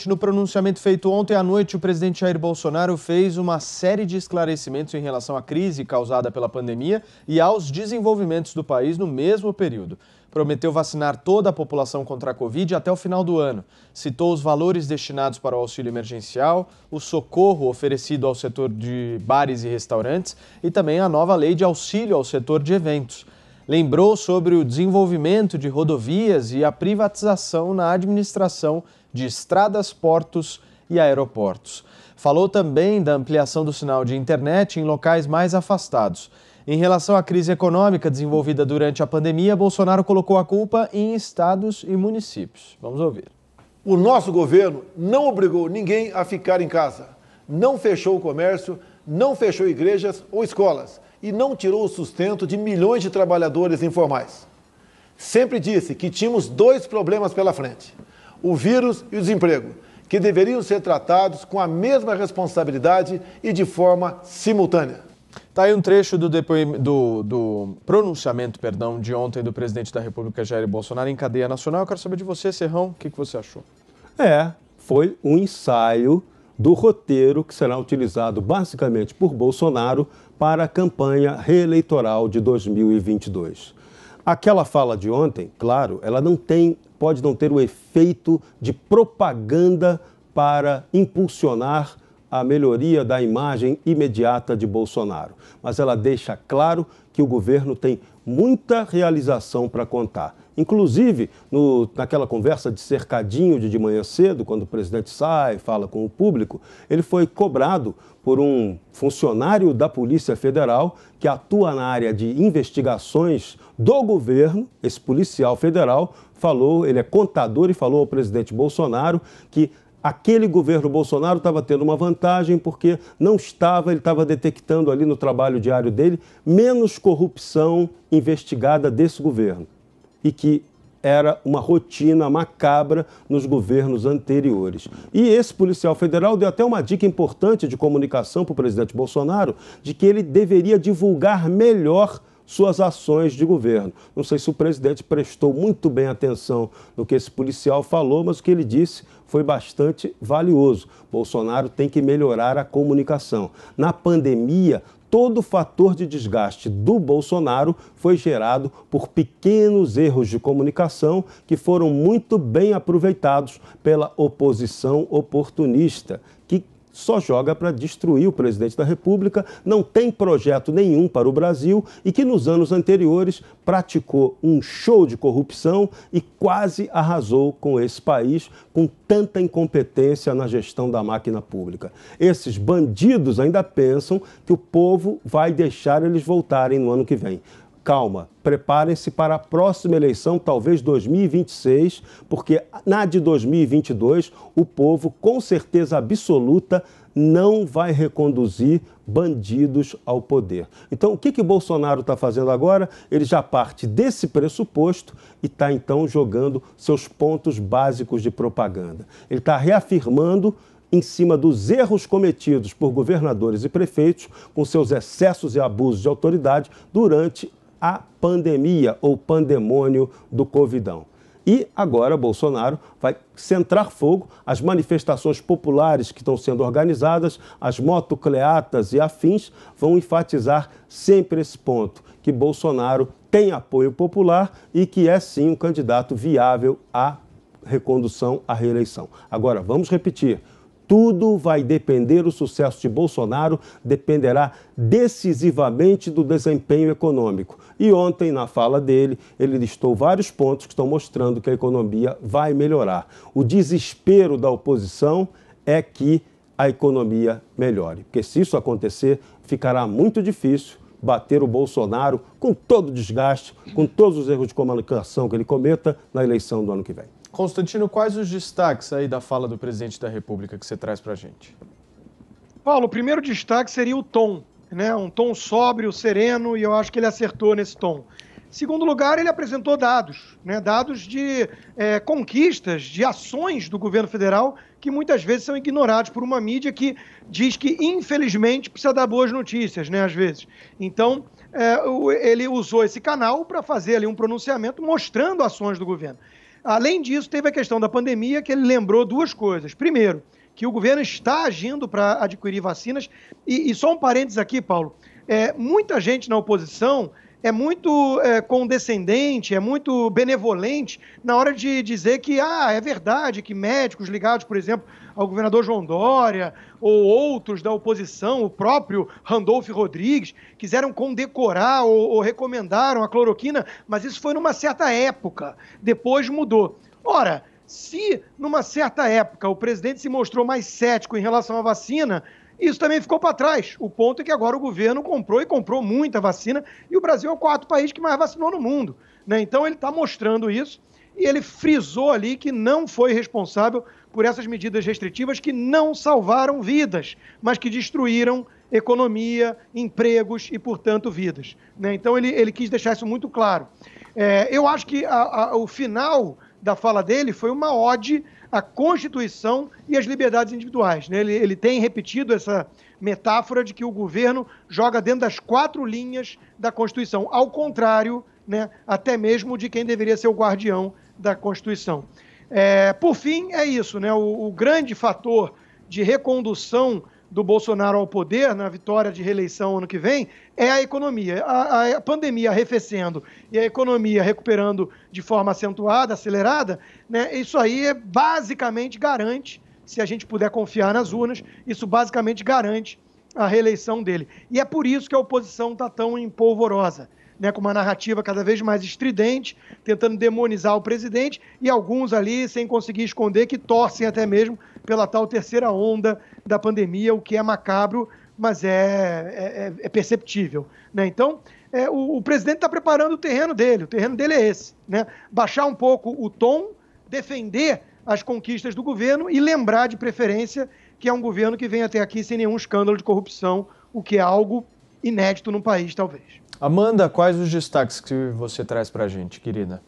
No pronunciamento feito ontem à noite, o presidente Jair Bolsonaro fez uma série de esclarecimentos em relação à crise causada pela pandemia e aos desenvolvimentos do país no mesmo período. Prometeu vacinar toda a população contra a Covid até o final do ano. Citou os valores destinados para o auxílio emergencial, o socorro oferecido ao setor de bares e restaurantes e também a nova lei de auxílio ao setor de eventos. Lembrou sobre o desenvolvimento de rodovias e a privatização na administração de estradas, portos e aeroportos. Falou também da ampliação do sinal de internet em locais mais afastados. Em relação à crise econômica desenvolvida durante a pandemia, Bolsonaro colocou a culpa em estados e municípios. Vamos ouvir. O nosso governo não obrigou ninguém a ficar em casa, não fechou o comércio, não fechou igrejas ou escolas e não tirou o sustento de milhões de trabalhadores informais. Sempre disse que tínhamos dois problemas pela frente: o vírus e o desemprego, que deveriam ser tratados com a mesma responsabilidade e de forma simultânea. Está aí um trecho do pronunciamento de ontem do presidente da República, Jair Bolsonaro, em cadeia nacional. Eu quero saber de você, Serrão, o que você achou? Foi um ensaio do roteiro que será utilizado basicamente por Bolsonaro para a campanha reeleitoral de 2022. Aquela fala de ontem, claro, ela pode não ter o efeito de propaganda para impulsionar a melhoria da imagem imediata de Bolsonaro, mas ela deixa claro que o governo tem muita realização para contar. Inclusive, naquela conversa de cercadinho de manhã cedo, quando o presidente sai, fala com o público, ele foi cobrado por um funcionário da Polícia Federal que atua na área de investigações do governo. Esse policial federal ele é contador e falou ao presidente Bolsonaro que aquele governo Bolsonaro estava tendo uma vantagem porque ele estava detectando ali no trabalho diário dele menos corrupção investigada desse governo e que era uma rotina macabra nos governos anteriores. E esse policial federal deu até uma dica importante de comunicação para o presidente Bolsonaro de que ele deveria divulgar melhor suas ações de governo. Não sei se o presidente prestou muito bem atenção no que esse policial falou, mas o que ele disse foi bastante valioso. Bolsonaro tem que melhorar a comunicação. Na pandemia, todo o fator de desgaste do Bolsonaro foi gerado por pequenos erros de comunicação que foram muito bem aproveitados pela oposição oportunista, que só joga para destruir o presidente da República, não tem projeto nenhum para o Brasil e que nos anos anteriores praticou um show de corrupção e quase arrasou com esse país com tanta incompetência na gestão da máquina pública. Esses bandidos ainda pensam que o povo vai deixar eles voltarem no ano que vem. Calma, preparem-se para a próxima eleição, talvez 2026, porque na de 2022 o povo, com certeza absoluta, não vai reconduzir bandidos ao poder. Então, o que Bolsonaro está fazendo agora? Ele já parte desse pressuposto e está, então, jogando seus pontos básicos de propaganda. Ele está reafirmando em cima dos erros cometidos por governadores e prefeitos com seus excessos e abusos de autoridade durante a pandemia ou pandemônio do Covidão. E agora Bolsonaro vai centrar fogo às manifestações populares que estão sendo organizadas, as motocleatas e afins vão enfatizar sempre esse ponto, que Bolsonaro tem apoio popular e que é sim um candidato viável à recondução à reeleição. Agora, vamos repetir. Tudo vai depender, o sucesso de Bolsonaro dependerá decisivamente do desempenho econômico. E ontem, na fala dele, ele listou vários pontos que estão mostrando que a economia vai melhorar. O desespero da oposição é que a economia melhore, porque se isso acontecer, ficará muito difícil bater o Bolsonaro com todo o desgaste, com todos os erros de comunicação que ele cometa na eleição do ano que vem. Constantino, quais os destaques aí da fala do presidente da República que você traz para a gente? Paulo, o primeiro destaque seria o tom, né? Um tom sóbrio, sereno, e eu acho que ele acertou nesse tom. Segundo lugar, ele apresentou dados, né? Dados de conquistas, de ações do governo federal que muitas vezes são ignorados por uma mídia que diz que, infelizmente, precisa dar boas notícias, né? Às vezes. Então, ele usou esse canal para fazer ali um pronunciamento mostrando ações do governo. Além disso, teve a questão da pandemia, que ele lembrou duas coisas. Primeiro, que o governo está agindo para adquirir vacinas. E só um parênteses aqui, Paulo. Muita gente na oposição é muito condescendente, é muito benevolente na hora de dizer que é verdade que médicos ligados, por exemplo, ao governador João Dória ou outros da oposição, o próprio Randolfo Rodrigues, quiseram condecorar ou recomendaram a cloroquina, mas isso foi numa certa época, depois mudou. Ora, se numa certa época o presidente se mostrou mais cético em relação à vacina, isso também ficou para trás. O ponto é que agora o governo comprou muita vacina e o Brasil é o quarto país que mais vacinou no mundo, né? Então ele está mostrando isso e ele frisou ali que não foi responsável por essas medidas restritivas que não salvaram vidas, mas que destruíram economia, empregos e, portanto, vidas, né? Então ele quis deixar isso muito claro. Eu acho que o final da fala dele foi uma ode à Constituição e às liberdades individuais, né? Ele tem repetido essa metáfora de que o governo joga dentro das 4 linhas da Constituição, ao contrário, né, até mesmo de quem deveria ser o guardião da Constituição. Por fim, é isso, né? O grande fator de recondução do Bolsonaro ao poder, na vitória de reeleição ano que vem, é a economia. A pandemia arrefecendo e a economia recuperando de forma acentuada, acelerada, né, isso aí basicamente garante, se a gente puder confiar nas urnas, isso basicamente garante a reeleição dele. E é por isso que a oposição está tão empolvorosa, né, com uma narrativa cada vez mais estridente, tentando demonizar o presidente, e alguns ali, sem conseguir esconder, que torcem até mesmo pela tal terceira onda da pandemia, o que é macabro, mas é perceptível, né? Então, o presidente está preparando o terreno dele é esse, né? Baixar um pouco o tom, defender as conquistas do governo e lembrar de preferência que é um governo que vem até aqui sem nenhum escândalo de corrupção, o que é algo inédito no país, talvez. Amanda, quais os destaques que você traz para a gente, querida?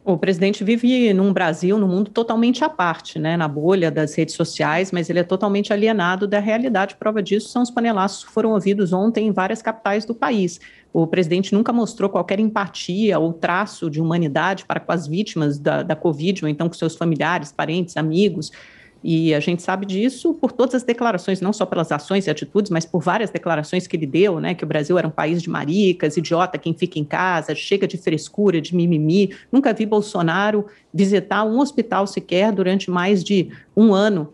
O presidente vive num Brasil, num mundo totalmente à parte, né, na bolha das redes sociais, mas ele é totalmente alienado da realidade. Prova disso são os panelaços que foram ouvidos ontem em várias capitais do país. O presidente nunca mostrou qualquer empatia ou traço de humanidade para com as vítimas da Covid, ou então com seus familiares, parentes, amigos. E a gente sabe disso por todas as declarações, não só pelas ações e atitudes, mas por várias declarações que ele deu, né, que o Brasil era um país de maricas, idiota quem fica em casa, chega de frescura, de mimimi. Nunca vi Bolsonaro visitar um hospital sequer durante mais de um ano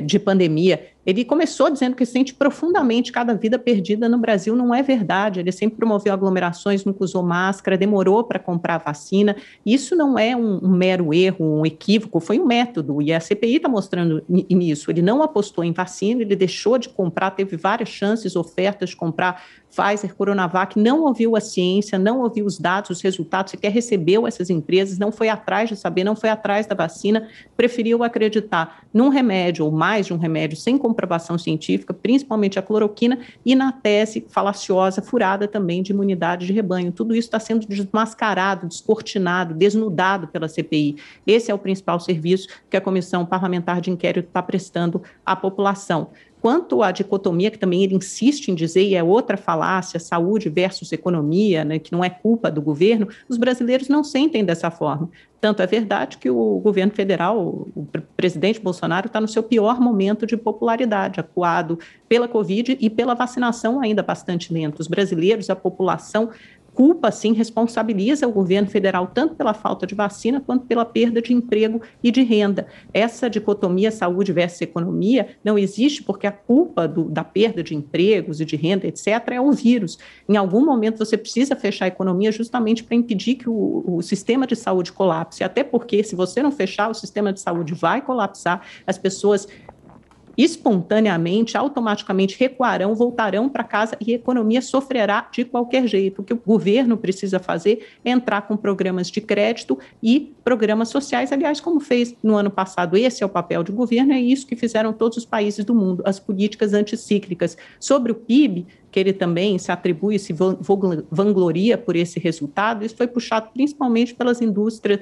de pandemia. Ele começou dizendo que sente profundamente cada vida perdida no Brasil. Não é verdade. Ele sempre promoveu aglomerações, nunca usou máscara, demorou para comprar vacina. Isso não é um mero erro, um equívoco, foi um método. E a CPI está mostrando nisso. Ele não apostou em vacina, ele deixou de comprar, teve várias chances, ofertas de comprar Pfizer, Coronavac, não ouviu a ciência, não ouviu os dados, os resultados, sequer recebeu essas empresas, não foi atrás de saber, não foi atrás da vacina, preferiu acreditar num remédio ou mais de um remédio sem comprovação científica, principalmente a cloroquina, e na tese falaciosa, furada também de imunidade de rebanho. Tudo isso está sendo desmascarado, descortinado, desnudado pela CPI. Esse é o principal serviço que a Comissão Parlamentar de Inquérito está prestando à população. Quanto à dicotomia, que também ele insiste em dizer, e é outra falácia, saúde versus economia, né, que não é culpa do governo, os brasileiros não sentem dessa forma. Tanto é verdade que o governo federal, o presidente Bolsonaro, está no seu pior momento de popularidade, acuado pela Covid e pela vacinação ainda bastante lenta. Os brasileiros, a população, culpa, sim, responsabiliza o governo federal tanto pela falta de vacina quanto pela perda de emprego e de renda. Essa dicotomia saúde versus economia não existe porque a culpa da perda de empregos e de renda, etc., é o vírus. Em algum momento você precisa fechar a economia justamente para impedir que o sistema de saúde colapse, até porque se você não fechar, o sistema de saúde vai colapsar, as pessoas espontaneamente, automaticamente recuarão, voltarão para casa e a economia sofrerá de qualquer jeito. O que o governo precisa fazer é entrar com programas de crédito e programas sociais, aliás, como fez no ano passado. Esse é o papel do governo, é isso que fizeram todos os países do mundo, as políticas anticíclicas. Sobre o PIB, que ele também se atribui, se vangloria por esse resultado, isso foi puxado principalmente pela indústria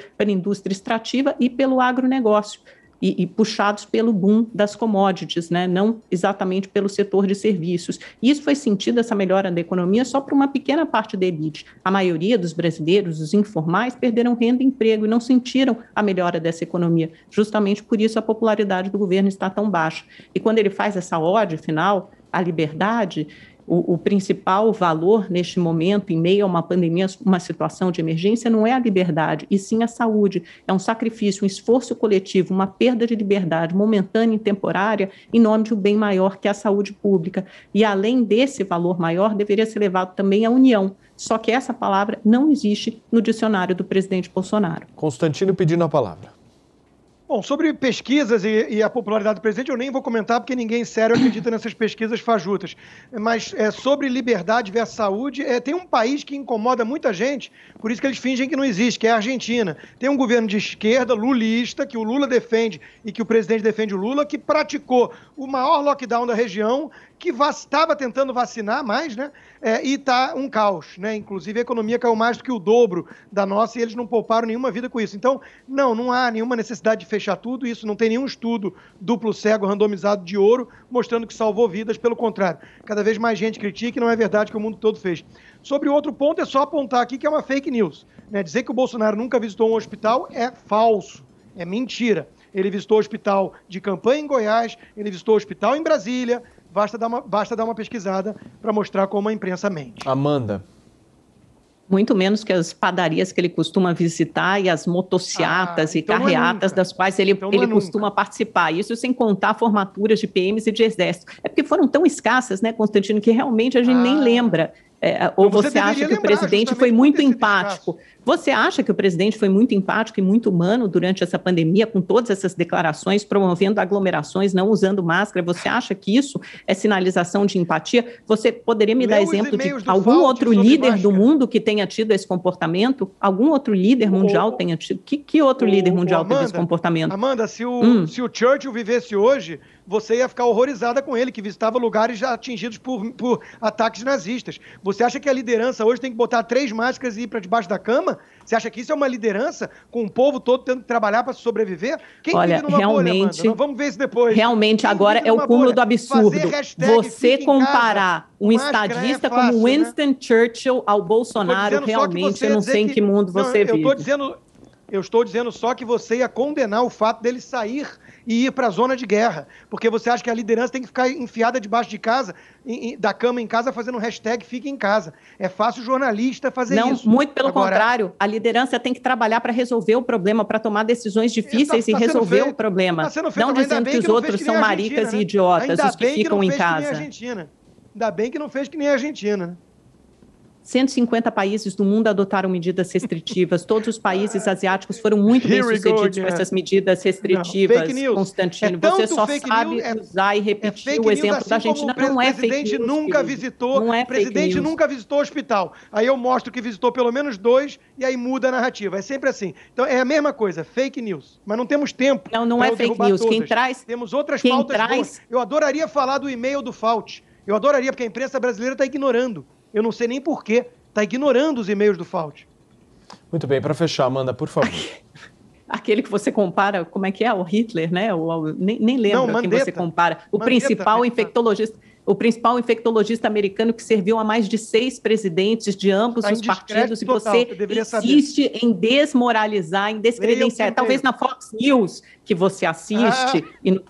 extrativa e pelo agronegócio. e puxados pelo boom das commodities, né? Não exatamente pelo setor de serviços. E isso foi sentido, essa melhora da economia, só para uma pequena parte da elite. A maioria dos brasileiros, os informais, perderam renda e emprego e não sentiram a melhora dessa economia. Justamente por isso a popularidade do governo está tão baixa. E quando ele faz essa ode final à liberdade, o principal valor neste momento, em meio a uma pandemia, uma situação de emergência, não é a liberdade, e sim a saúde. É um sacrifício, um esforço coletivo, uma perda de liberdade momentânea e temporária em nome de um bem maior que é a saúde pública. E além desse valor maior, deveria ser levado também a união. Só que essa palavra não existe no dicionário do presidente Bolsonaro. Constantino pedindo a palavra. Bom, sobre pesquisas e a popularidade do presidente, eu nem vou comentar porque ninguém sério acredita nessas pesquisas fajutas. Mas sobre liberdade versus saúde, tem um país que incomoda muita gente, por isso que eles fingem que não existe, que é a Argentina. Tem um governo de esquerda, lulista, que o Lula defende e que o presidente defende o Lula, que praticou o maior lockdown da região, que estava tentando vacinar mais, né? E está um caos, né? Inclusive a economia caiu mais do que o dobro da nossa e eles não pouparam nenhuma vida com isso. Então, não há nenhuma necessidade de fechar tudo, isso não tem nenhum estudo duplo cego randomizado de ouro mostrando que salvou vidas, pelo contrário. Cada vez mais gente critica e não é verdade que o mundo todo fez. Sobre o outro ponto, é só apontar aqui que é uma fake news, né? Dizer que o Bolsonaro nunca visitou um hospital é falso, é mentira. Ele visitou o hospital de campanha em Goiás, ele visitou o hospital em Brasília. Basta dar uma pesquisada para mostrar como a imprensa mente. Amanda. Muito menos que as padarias que ele costuma visitar e as motociatas e então carreatas das quais ele costuma participar. Isso sem contar formaturas de PMs e de exército. É porque foram tão escassas, né, Constantino, que realmente a gente nem lembra. Ou você acha que o presidente foi muito empático? Você acha que o presidente foi muito empático e muito humano durante essa pandemia, com todas essas declarações, promovendo aglomerações, não usando máscara? Você acha que isso é sinalização de empatia? Você poderia me dar exemplo de algum outro líder do mundo que tenha tido esse comportamento? Algum outro líder mundial tenha tido? Que outro líder mundial teve esse comportamento? Amanda, se o Churchill vivesse hoje, você ia ficar horrorizada com ele, que visitava lugares já atingidos por ataques nazistas. Você acha que a liderança hoje tem que botar 3 máscaras e ir para debaixo da cama? Você acha que isso é uma liderança com o povo todo tendo que trabalhar para sobreviver? Quem Olha, vive numa realmente, bolha, Amanda? Vamos ver isso depois. Realmente, agora é o cúmulo do absurdo. Você comparar um estadista como Winston Churchill ao Bolsonaro, realmente, eu não sei em que mundo você vive. Eu estou dizendo só que você ia condenar o fato dele sair e ir para a zona de guerra, porque você acha que a liderança tem que ficar enfiada debaixo de casa, da cama em casa, fazendo um hashtag fique em casa. É fácil jornalista fazer isso. Não, muito pelo contrário. A liderança tem que trabalhar para resolver o problema, para tomar decisões difíceis e resolver o problema. Não dizendo que os outros são maricas e idiotas, os que ficam em casa. Ainda bem que não fez que nem a Argentina, né? 150 países do mundo adotaram medidas restritivas. Todos os países asiáticos foram muito bem-sucedidos com essas medidas restritivas, Constantino. Você só sabe usar e repetir o exemplo da Argentina. Não é fake news. O presidente nunca visitou o hospital. Aí eu mostro que visitou pelo menos 2 e aí muda a narrativa. É sempre assim. Então é a mesma coisa, fake news. Mas não temos tempo. Não é fake news. Temos outras pautas boas. Eu adoraria falar do e-mail do Fauci. Eu adoraria, porque a imprensa brasileira está ignorando. Eu não sei nem porquê. Está ignorando os e-mails do Fauci. Muito bem, para fechar, Amanda, por favor. Aquele que você compara, como é que é? O Hitler, né? Nem lembro quem você compara. O principal infectologista americano que serviu a mais de 6 presidentes de ambos os partidos, e você insiste em desmoralizar, em descredenciar. Talvez na Fox News, que você assiste, e na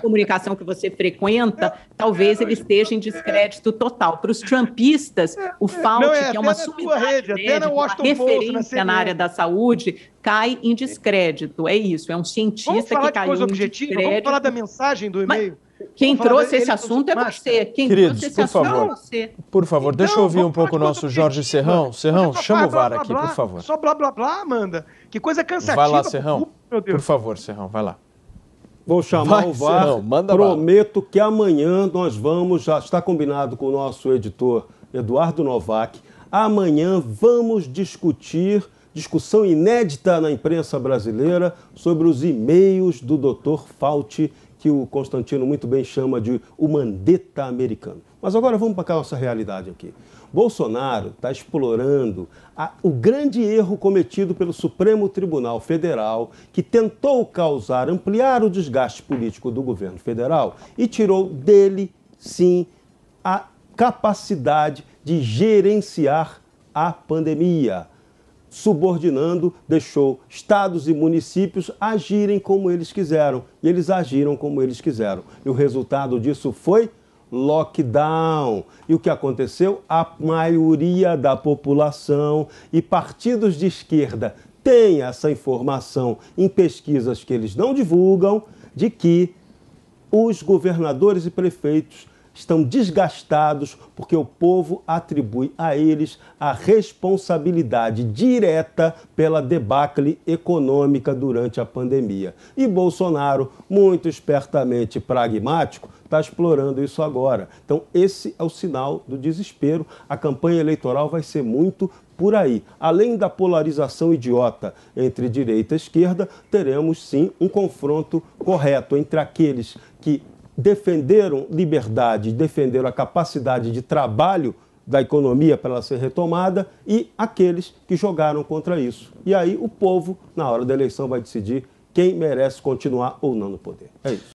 comunicação que você frequenta, talvez ele esteja em descrédito total. Para os trumpistas, o Fauci, que é uma sumidade médica, uma referência na área da saúde, cai em descrédito. É isso, é um cientista que caiu em descrédito. Vamos falar da mensagem do e-mail? Quem trouxe esse assunto é você. Queridos, por favor, por favor, deixa eu ouvir um pouco o nosso Jorge Serrão. Serrão, chama o VAR aqui, por favor. Só blá, blá, blá, Amanda. Que coisa cansativa. Vai lá, Serrão. Por favor, Serrão, vai lá. Vou chamar o VAR. Serrão, prometo que amanhã nós vamos, já está combinado com o nosso editor Eduardo Novak, amanhã vamos discutir discussão inédita na imprensa brasileira sobre os e-mails do Dr. Fauci, que o Constantino muito bem chama de o Mandetta americano. Mas agora vamos para a nossa realidade aqui. Bolsonaro está explorando o grande erro cometido pelo Supremo Tribunal Federal, que tentou ampliar o desgaste político do governo federal e tirou dele, sim, a capacidade de gerenciar a pandemia, subordinando, deixou estados e municípios agirem como eles quiseram, e eles agiram como eles quiseram. E o resultado disso foi lockdown. E o que aconteceu? A maioria da população e partidos de esquerda tem essa informação em pesquisas que eles não divulgam, de que os governadores e prefeitos estão desgastados porque o povo atribui a eles a responsabilidade direta pela debacle econômica durante a pandemia. E Bolsonaro, muito espertamente pragmático, está explorando isso agora. Então, esse é o sinal do desespero. A campanha eleitoral vai ser muito por aí. Além da polarização idiota entre direita e esquerda, teremos sim um confronto correto entre aqueles que defenderam liberdade, defenderam a capacidade de trabalho da economia para ela ser retomada e aqueles que jogaram contra isso. E aí o povo, na hora da eleição, vai decidir quem merece continuar ou não no poder. É isso.